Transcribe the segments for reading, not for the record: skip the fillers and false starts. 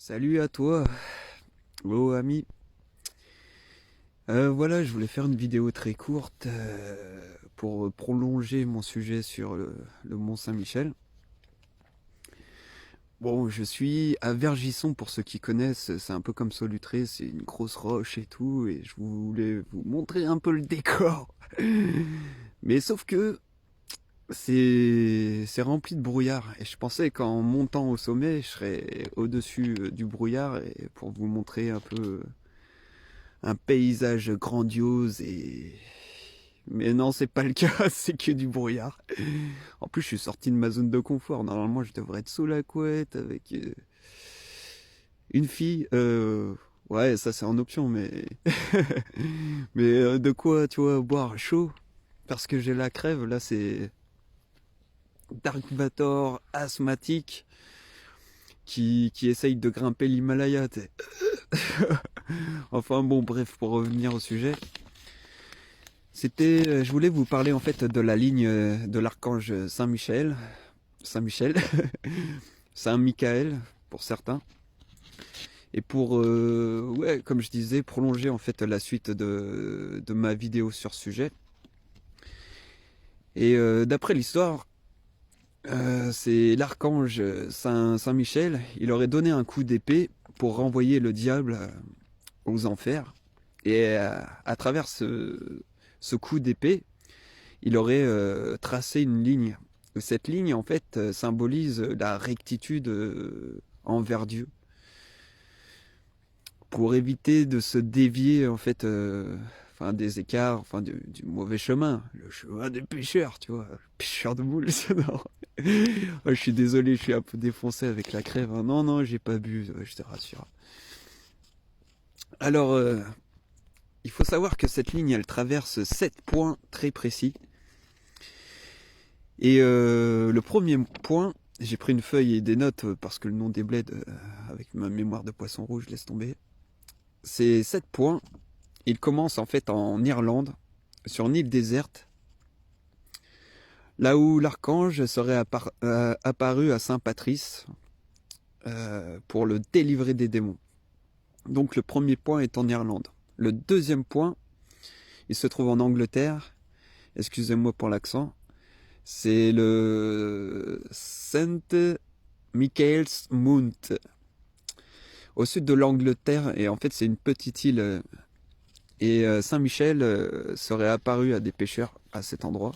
Salut à toi, oh ami. Voilà, je voulais faire une vidéo très courte pour prolonger mon sujet sur le Mont Saint-Michel. Bon, je suis à Vergisson pour ceux qui connaissent, c'est un peu comme Solutré, c'est une grosse roche et tout, et je voulais vous montrer un peu le décor. Mais sauf que c'est rempli de brouillard, et je pensais qu'en montant au sommet, je serais au-dessus du brouillard et pour vous montrer un peu un paysage grandiose et... Mais non, c'est pas le cas, c'est que du brouillard. En plus, je suis sorti de ma zone de confort. Normalement, je devrais être sous la couette avec une fille. Ouais, ça c'est en option, mais... mais de quoi, tu vois, boire chaud. Parce que j'ai la crève, là c'est... Dark Vator, asthmatique, qui essaye de grimper l'Himalaya. Enfin bon, bref, pour revenir au sujet. Je voulais vous parler en fait de la ligne de l'archange Saint-Michel, Saint-Michel, Saint-Michael pour certains, et pour, ouais, comme je disais, prolonger en fait la suite de ma vidéo sur ce sujet. Et d'après l'histoire, c'est l'archange Saint-Michel, il aurait donné un coup d'épée pour renvoyer le diable aux enfers, et à travers ce coup d'épée, il aurait tracé une ligne. Cette ligne, en fait, symbolise la rectitude envers Dieu. Pour éviter de se dévier, en fait, enfin, des écarts, enfin, du mauvais chemin. Le chemin des pêcheurs, tu vois. Pêcheurs de moules, ça, non. Je suis désolé, je suis un peu défoncé avec la crève. Hein. Non, non, j'ai pas bu, je te rassure. Alors, il faut savoir que cette ligne, elle traverse 7 points très précis. Et le premier point, j'ai pris une feuille et des notes parce que le nom des bleds, avec ma mémoire de poisson rouge, laisse tomber. C'est 7 points. Il commence en fait en Irlande, sur une île déserte, là où l'archange serait apparu à Saint-Patrice pour le délivrer des démons. Donc le premier point est en Irlande. Le deuxième point, il se trouve en Angleterre. Excusez-moi pour l'accent. C'est le Saint Michael's Mount, au sud de l'Angleterre, et en fait c'est une petite île. Et Saint-Michel serait apparu à des pêcheurs à cet endroit.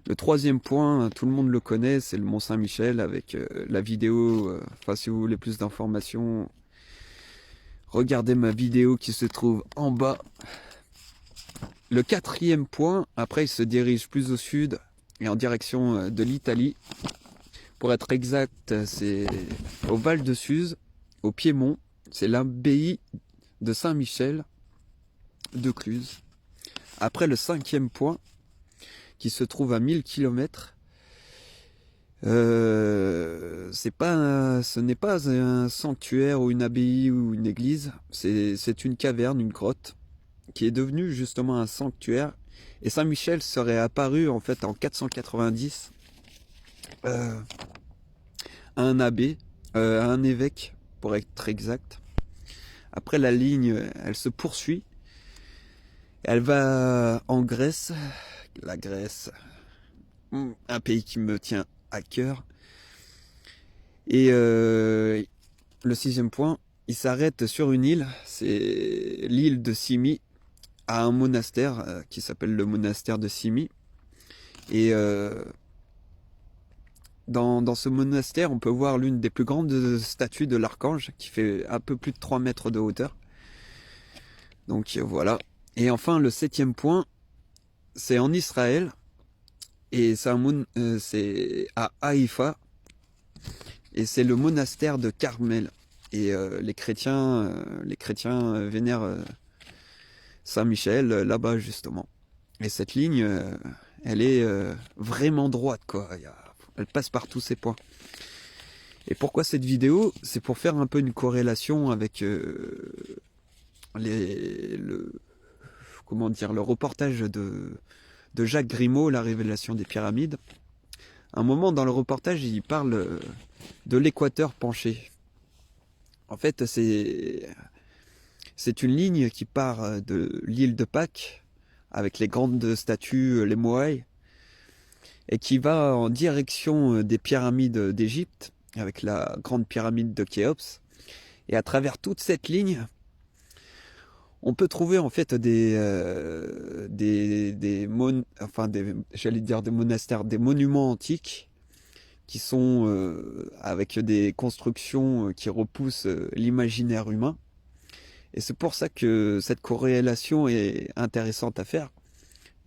Le troisième point, tout le monde le connaît, c'est le Mont Saint-Michel avec la vidéo. Enfin, si vous voulez plus d'informations, regardez ma vidéo qui se trouve en bas. Le quatrième point, après il se dirige plus au sud et en direction de l'Italie. Pour être exact, c'est au Val de Suse, au Piémont. C'est l'abbaye de Saint-Michel de Cluse. Après le cinquième point, qui se trouve à 1000 km, ce n'est pas un sanctuaire ou une abbaye ou une église, c'est une caverne, une grotte, qui est devenue justement un sanctuaire. Et Saint-Michel serait apparu en fait en 490 à un abbé, à un évêque pour être exact. Après la ligne, elle se poursuit. Elle va en Grèce, la Grèce, un pays qui me tient à cœur. Et le sixième point, il s'arrête sur une île, c'est l'île de Simi, à un monastère qui s'appelle le monastère de Simi. Et dans ce monastère, on peut voir l'une des plus grandes statues de l'archange, qui fait un peu plus de 3 mètres de hauteur. Donc voilà. Et enfin, le septième point, c'est en Israël, et c'est à Haïfa, et c'est le monastère de Carmel. Et les chrétiens vénèrent Saint-Michel là-bas justement. Et cette ligne, elle est vraiment droite, quoi. Elle passe par tous ces points. Et pourquoi cette vidéo? C'est pour faire un peu une corrélation avec comment dire, le reportage de Jacques Grimaud, La révélation des pyramides. À un moment dans le reportage, il parle de l'équateur penché. En fait, c'est une ligne qui part de l'île de Pâques, avec les grandes statues, les Moai, et qui va en direction des pyramides d'Égypte, avec la grande pyramide de Khéops. Et à travers toute cette ligne, on peut trouver en fait j'allais dire des monastères, des monuments antiques qui sont avec des constructions qui repoussent l'imaginaire humain. Et c'est pour ça que cette corrélation est intéressante à faire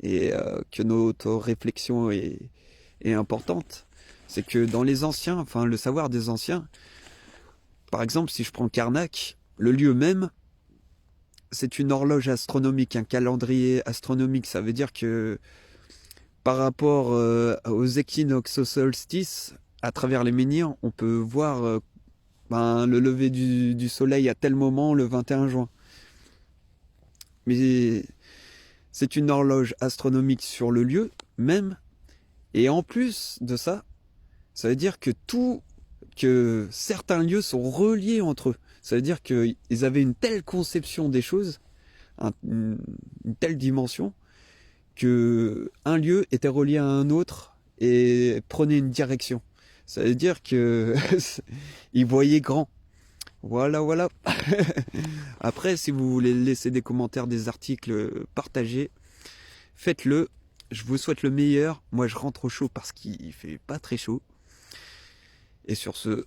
et que notre réflexion est importante. C'est que dans les anciens, enfin le savoir des anciens, par exemple si je prends Karnak, le lieu même, c'est une horloge astronomique, un calendrier astronomique. Ça veut dire que par rapport aux équinoxes, au solstice, à travers les menhirs, on peut voir le lever du soleil à tel moment, le 21 juin. Mais c'est une horloge astronomique sur le lieu même. Et en plus de ça, ça veut dire que certains lieux sont reliés entre eux. Ça veut dire qu'ils avaient une telle conception des choses, une telle dimension, que un lieu était relié à un autre et prenait une direction. Ça veut dire que ils voyaient grand. Voilà, voilà. Après, si vous voulez laisser des commentaires, des articles, partagez, faites-le. Je vous souhaite le meilleur. Moi, je rentre au chaud parce qu'il fait pas très chaud. Et sur ce,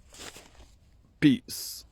peace.